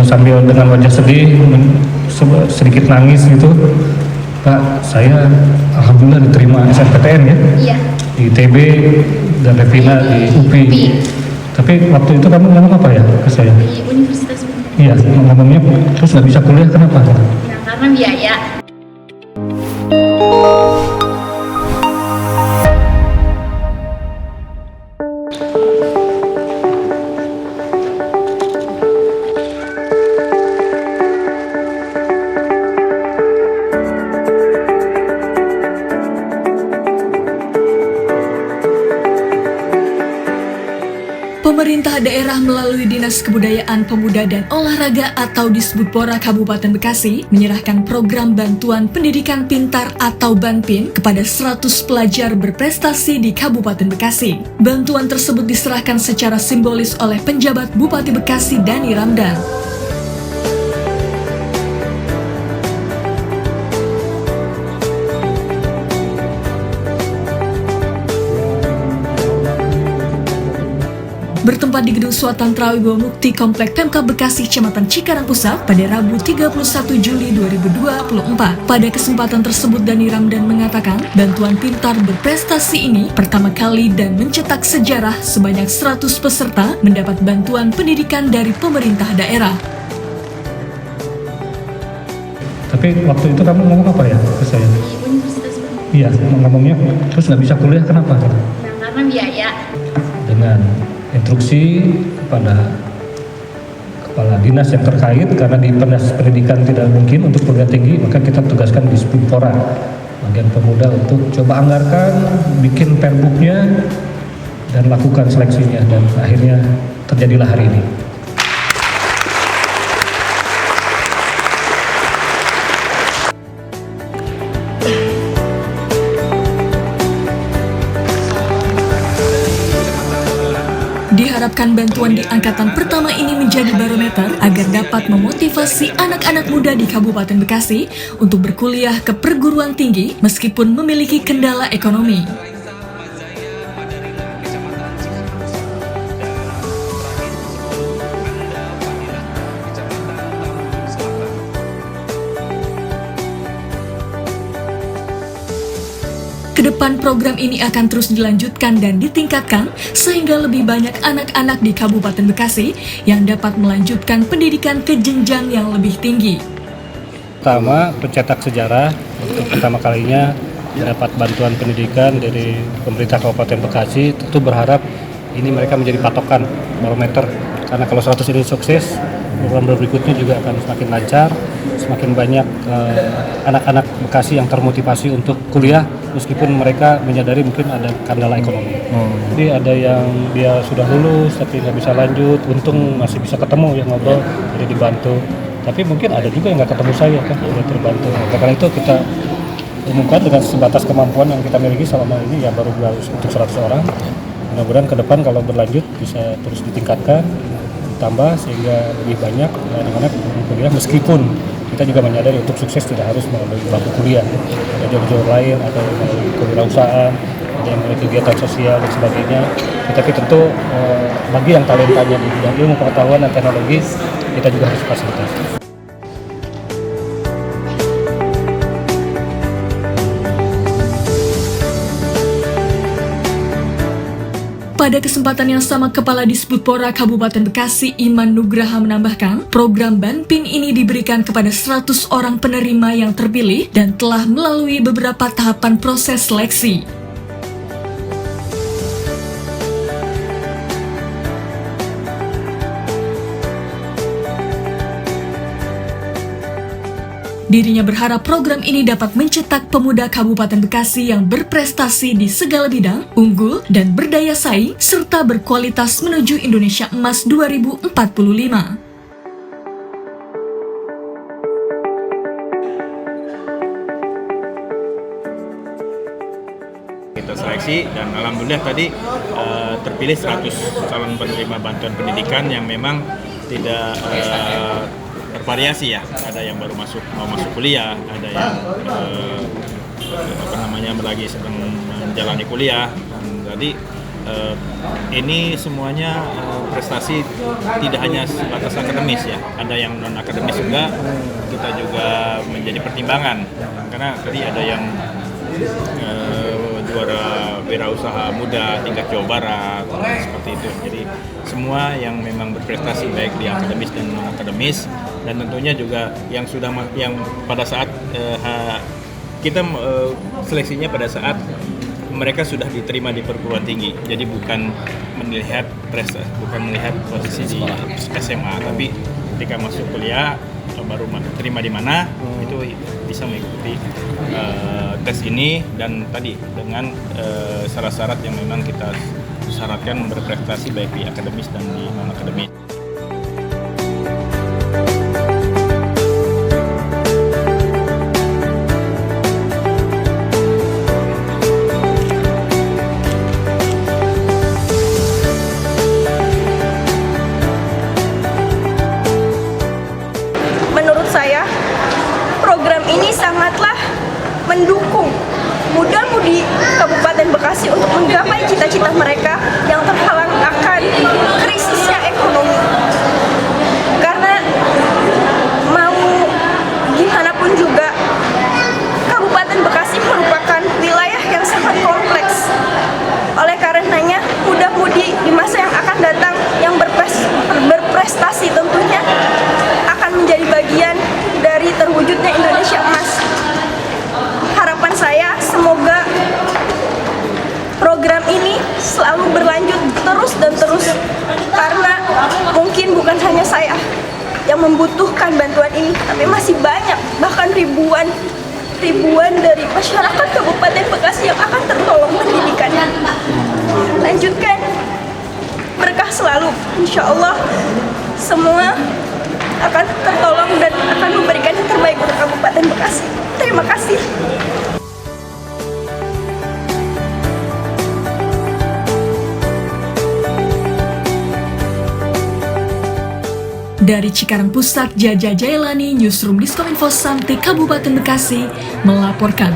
sambil dengan wajah sedih, sedikit nangis gitu. Pak, saya alhamdulillah diterima SNPTN ya, Iya. di ITB dan Revina di UPI. Tapi waktu itu kamu ngomong apa ya ke saya? Di Universitas Unpad. Iya, ngomongnya terus nggak bisa kuliah kenapa? Ya, karena biaya. Pemerintah daerah melalui Dinas Kebudayaan Pemuda dan Olahraga atau Disbudpora Kabupaten Bekasi menyerahkan program bantuan pendidikan pintar atau BANPIN kepada 100 pelajar berprestasi di Kabupaten Bekasi. Bantuan tersebut diserahkan secara simbolis oleh penjabat Bupati Bekasi Dani Ramdan. Bertempat di Gedung Suatan Trawibowo Mukti Komplek Pemkab Bekasi, Kecamatan Cikarang Pusat pada Rabu 31 Juli 2024. Pada kesempatan tersebut Dani Ramdan mengatakan bantuan pintar berprestasi ini pertama kali dan mencetak sejarah sebanyak 100 peserta mendapat bantuan pendidikan dari pemerintah daerah. Tapi waktu itu kamu ngomong apa ya ke saya? Di Universitas Unpad. Iya, ngomongnya terus nggak bisa kuliah kenapa? Ya, karena biaya. Dengan instruksi kepada kepala dinas yang terkait, karena di Dinas Pendidikan tidak mungkin untuk perguruan tinggi, maka kita tugaskan di Disbudpora bagian pemuda untuk coba anggarkan, bikin perbuknya dan lakukan seleksinya, dan akhirnya terjadilah hari ini. Diharapkan bantuan di angkatan pertama ini menjadi barometer agar dapat memotivasi anak-anak muda di Kabupaten Bekasi untuk berkuliah ke perguruan tinggi meskipun memiliki kendala ekonomi. Kedepan program ini akan terus dilanjutkan dan ditingkatkan sehingga lebih banyak anak-anak di Kabupaten Bekasi yang dapat melanjutkan pendidikan ke jenjang yang lebih tinggi. Pertama, pencetak sejarah untuk pertama kalinya mendapat bantuan pendidikan dari pemerintah Kabupaten Bekasi. Tentu berharap ini mereka menjadi patokan barometer, karena kalau 100 ini sukses, program berikutnya juga akan semakin lancar, semakin banyak anak-anak Bekasi yang termotivasi untuk kuliah meskipun mereka menyadari mungkin ada kendala ekonomi. Jadi ada yang dia sudah lulus tapi nggak bisa lanjut, untung masih bisa ketemu yang ngobrol, jadi dibantu. Tapi mungkin ada juga yang nggak ketemu saya kan, sudah terbantu. Nah, karena itu kita umumkan dengan sebatas kemampuan yang kita miliki selama ini ya baru untuk 100 orang. Mudah-mudahan ke depan kalau berlanjut bisa terus ditingkatkan, ditambah sehingga lebih banyak anak-anak kuliah, meskipun kita juga menyadari untuk sukses tidak harus melalui bangku kuliah, ada jalur-jalur lain, ada melalui kewirausahaan, ada yang melalui kegiatan sosial dan sebagainya. Tetapi tentu bagi yang talentanya di bidang ilmu pengetahuan dan teknologi, kita juga harus fasilitasi. Pada kesempatan yang sama, Kepala Disbudpora Kabupaten Bekasi Iman Nugraha menambahkan, program BANPIN ini diberikan kepada 100 orang penerima yang terpilih dan telah melalui beberapa tahapan proses seleksi. Dirinya berharap program ini dapat mencetak pemuda Kabupaten Bekasi yang berprestasi di segala bidang, unggul dan berdaya saing, serta berkualitas menuju Indonesia Emas 2045. Kita seleksi dan alhamdulillah tadi terpilih 100 calon penerima bantuan pendidikan yang memang tidak bervariasi ya, ada yang baru mau masuk kuliah, ada yang lagi sedang menjalani kuliah. Dan tadi ini semuanya prestasi tidak hanya sebatas akademis ya, ada yang non akademis juga, kita juga menjadi pertimbangan karena tadi ada yang juara wirausaha muda tingkat Jawa Barat seperti itu. Jadi semua yang memang berprestasi baik di akademis dan non akademis, dan tentunya juga yang yang pada saat kita seleksinya pada saat mereka sudah diterima di perguruan tinggi, jadi bukan melihat posisi di SMA, tapi ketika masuk kuliah baru terima di mana, itu bisa mengikuti tes ini, dan tadi dengan syarat-syarat yang memang kita syaratkan berprestasi baik di akademis dan di non akademis. Menurut saya, program ini sangatlah mendukung muda-mudi Kabupaten Bekasi untuk menggapai cita-cita mereka yang terhalang akan krisisnya ekonomi. Karena mau gimana pun juga, Kabupaten Bekasi merupakan wilayah yang sangat kompleks. Oleh karenanya, muda-mudi di masa yang akan datang yang berprestasi tentunya akan menjadi bagian dari terwujudnya Indonesia Emas. Harapan saya semoga program ini selalu berlanjut terus dan terus, karena mungkin bukan hanya saya yang membutuhkan bantuan ini, tapi masih banyak, bahkan ribuan dari masyarakat Kabupaten Bekasi yang akan tertolong pendidikannya. Lanjutkan, berkah selalu, insya Allah semua akan tertolong dan akan memberikan yang terbaik untuk Kabupaten Bekasi. Terima kasih. Dari Cikarang Pusat, Jaja Jailani, Newsroom Diskominfo Santi, Kabupaten Bekasi, melaporkan.